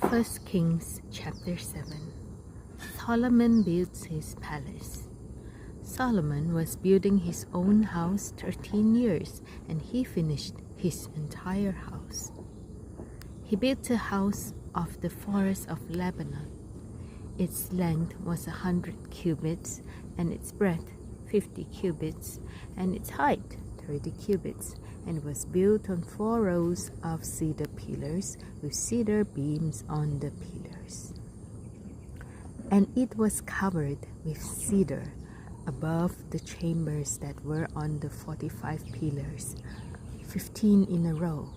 First Kings chapter 7. Solomon builds his palace. Solomon was building his own house 13 years, and he finished his entire house. He built a house of the forest of Lebanon. Its length was 100 cubits, and its breadth 50 cubits, and its height 30 cubits, and was built on 4 rows of cedar pillars with cedar beams on the pillars. And it was covered with cedar above the chambers that were on the 45 pillars, 15 in a row.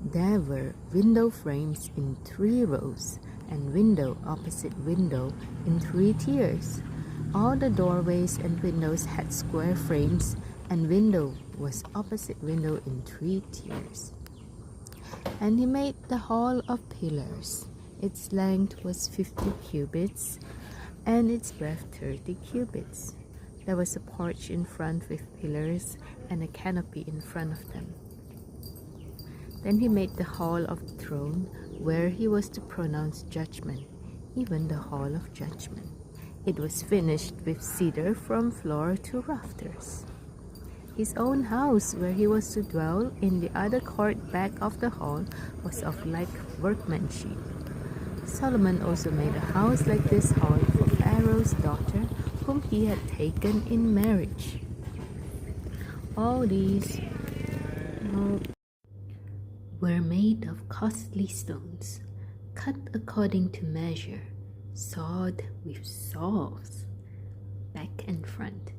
There were window frames in 3 rows, and window opposite window in 3 tiers. All the doorways and windows had square frames, and window was opposite window in 3 tiers. And he made the hall of pillars. Its length was 50 cubits, and its breadth 30 cubits. There was a porch in front with pillars, and a canopy in front of them. Then he made the hall of the throne, where he was to pronounce judgment, even the hall of judgment. It was finished with cedar from floor to rafters. His own house, where he was to dwell in the other court back of the hall, was of like workmanship. Solomon also made a house like this hall for Pharaoh's daughter, whom he had taken in marriage. All these were made of costly stones, cut according to measure, sawed with saws, back and front,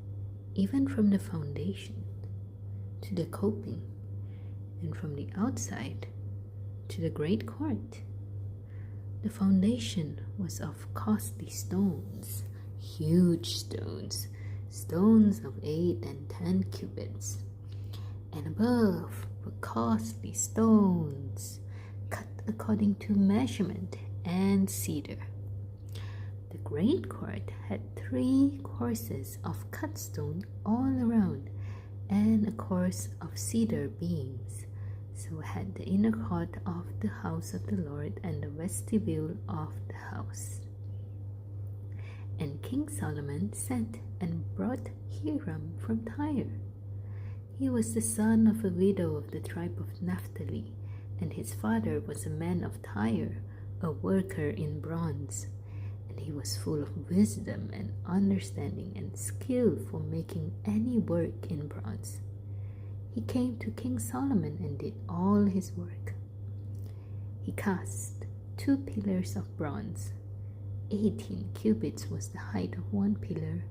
even from the foundation to the coping, and from the outside to the great court. The foundation was of costly stones, huge stones, stones of 8 and 10 cubits, and above were costly stones, cut according to measurement, and cedar. The great court had 3 courses of cut stone all around, and a course of cedar beams. So had the inner court of the house of the Lord and the vestibule of the house. And King Solomon sent and brought Hiram from Tyre. He was the son of a widow of the tribe of Naphtali, and his father was a man of Tyre, a worker in bronze. And he was full of wisdom and understanding and skill for making any work in bronze. He came to King Solomon and did all his work. He cast 2 pillars of bronze. 18 cubits was the height of 1 pillar,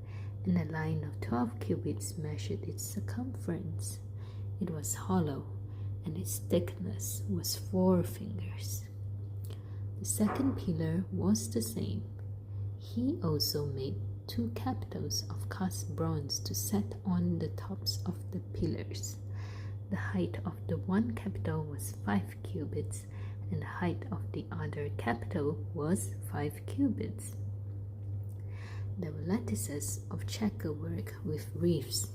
and a line of 12 cubits measured its circumference. It was hollow, and its thickness was 4 fingers. The second pillar was the same. He also made 2 capitals of cast bronze to set on the tops of the pillars. The height of the one capital was 5 cubits, and the height of the other capital was 5 cubits. There were lattices of checker work with reefs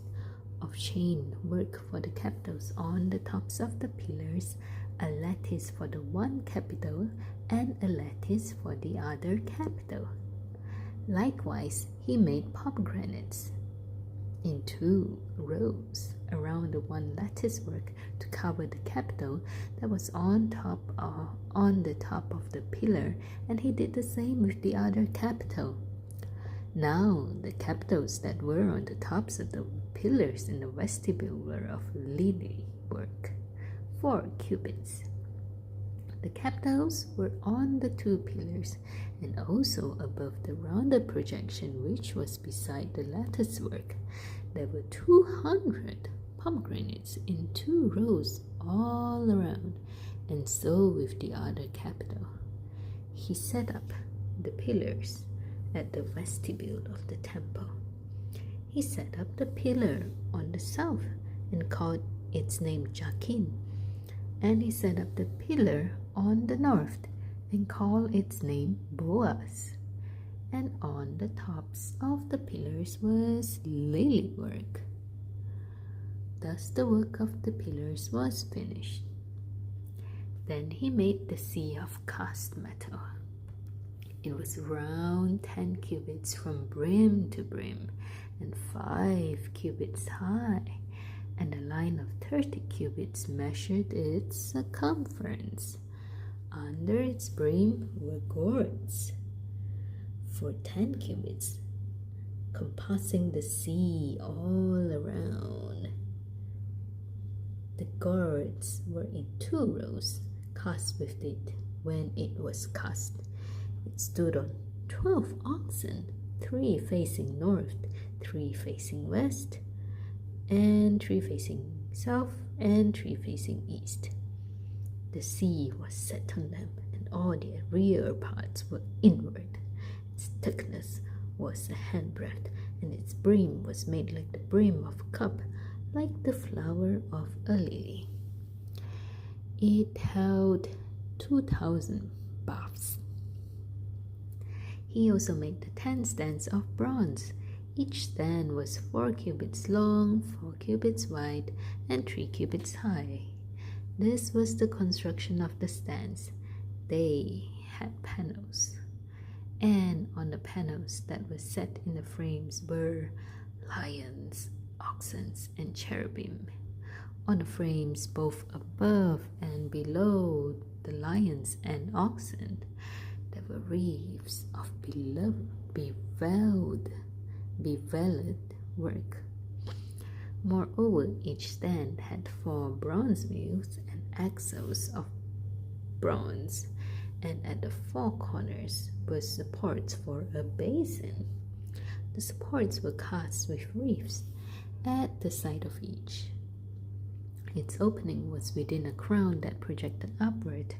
of chain work for the capitals on the tops of the pillars, a lattice for the one capital, and a lattice for the other capital. Likewise, he made pomegranates in 2 rows around the one lattice work to cover the capital that was on the top of the pillar, and he did the same with the other capital. Now the capitals that were on the tops of the pillars in the vestibule were of lily work, 4 cubits. The capitals were on the 2 pillars, and also above the rounded projection which was beside the lattice work. There were 200 pomegranates in 2 rows all around, and so with the other capital. He set up the pillars at the vestibule of the temple. He set up the pillar on the south and called its name Jachin, and he set up the pillar on the north and called its name Boaz. And on the tops of the pillars was lily work. Thus the work of the pillars was finished. Then he made the sea of cast metal. It was round 10 cubits from brim to brim, and 5 cubits high, and a line of 30 cubits measured its circumference. Under its brim were gourds for 10 cubits, compassing the sea all around. The gourds were in 2 rows, cast with it when it was cast. It stood on 12 oxen, 3 facing north, 3 facing west, and 3 facing south, and 3 facing east. The sea was set on them, and all their rear parts were inward. Its thickness was a handbreadth, and its brim was made like the brim of a cup, like the flower of a lily. It held 2,000 baths. He also made the 10 stands of bronze. Each stand was 4 cubits long, 4 cubits wide, and 3 cubits high. This was the construction of the stands. They had panels, and on the panels that were set in the frames were lions, oxen, and cherubim. On the frames, both above and below the lions and oxen, there were wreaths of beveled work. Moreover, each stand had 4 bronze wheels and axles of bronze, and at the 4 corners were supports for a basin. The supports were cast with wreaths at the side of each. Its opening was within a crown that projected upward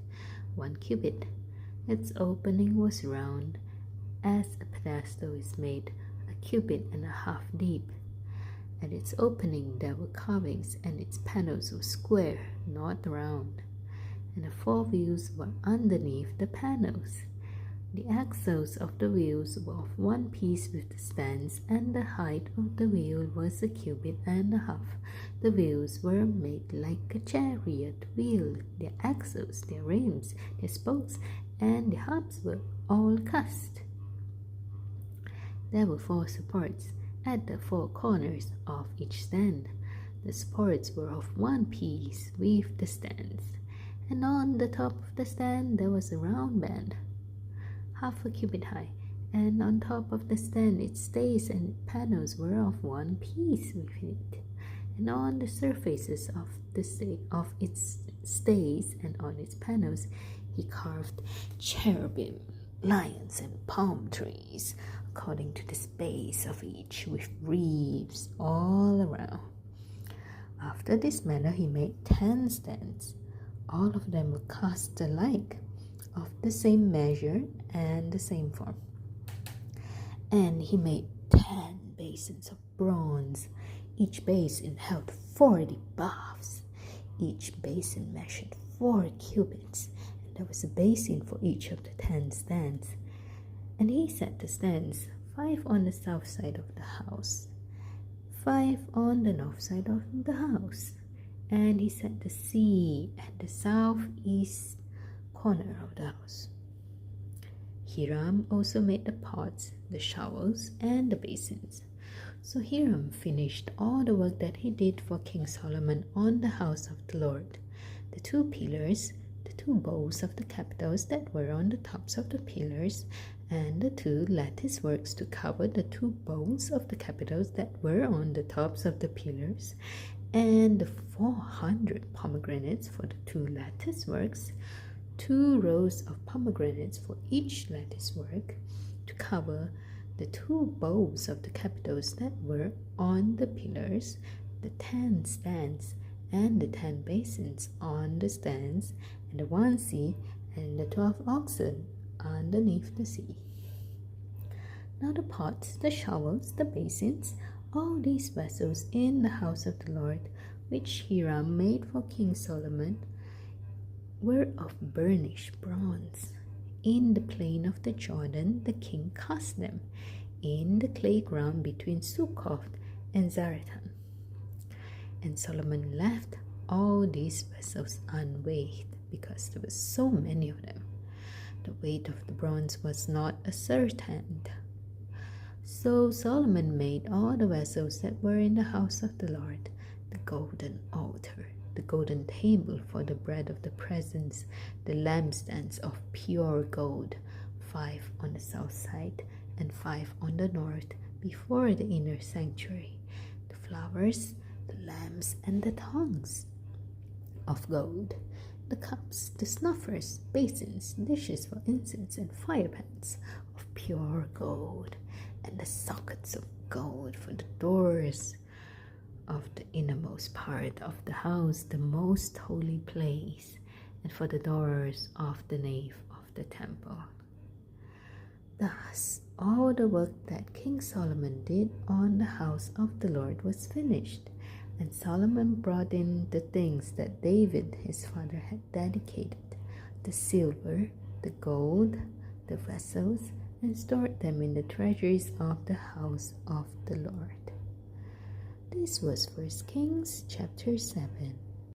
1 cubit. Its opening was round, as a pedestal is made, 1.5 cubits deep. At its opening there were carvings, and its panels were square, not round, and the 4 wheels were underneath the panels. The axles of the wheels were of 1 piece with the stands, and the height of the wheel was 1.5 cubits. The wheels were made like a chariot wheel. Their axles, their rims, their spokes, and the hubs were all cast. There were 4 supports at the 4 corners of each stand. The supports were of 1 piece with the stands, and on the top of the stand there was a round band, 1/2 cubit high, and on top of the stand its stays and panels were of 1 piece with it, and on the surfaces of its stays and on its panels he carved cherubim, lions, and palm trees, according to the space of each, with wreaths all around. After this manner he made 10 stands. All of them were cast alike, of the same measure and the same form. And he made 10 basins of bronze. Each basin held 40 baths. Each basin measured 4 cubits, and there was a basin for each of the 10 stands. And he set the stands, 5 on the south side of the house, 5 on the north side of the house. And he set the sea at the southeast corner of the house. Hiram also made the pots, the shovels, and the basins. So Hiram finished all the work that he did for King Solomon on the house of the Lord. The 2 pillars, the 2 bowls of the capitals that were on the tops of the pillars, and the 2 lattice works to cover the 2 bowls of the capitals that were on the tops of the pillars, and the 400 pomegranates for the 2 lattice works, 2 rows of pomegranates for each lattice work to cover the 2 bowls of the capitals that were on the pillars, the 10 stands, and the 10 basins on the stands, and the 1 sea, and the 12 oxen underneath the sea. Now the pots, the shovels, the basins, all these vessels in the house of the Lord, which Hiram made for King Solomon, were of burnished bronze. In the plain of the Jordan the king cast them, in the clay ground between Succoth and Zarethan. And Solomon left all these vessels unweighed, because because there were so many of them. The weight of the bronze was not ascertained. So Solomon made all the vessels that were in the house of the Lord, the golden altar, the golden table for the bread of the presence, the lampstands of pure gold, 5 on the south side and 5 on the north, before the inner sanctuary, the flowers, the lamps, and the tongues of gold, the cups, the snuffers, basins, dishes for incense, and fire pans of pure gold, and the sockets of gold for the doors of the innermost part of the house, the most holy place, and for the doors of the nave of the temple. Thus, all the work that King Solomon did on the house of the Lord was finished, and Solomon brought in the things that David his father had dedicated, the silver, the gold, the vessels, and stored them in the treasuries of the house of the Lord. This was 1 Kings chapter 7.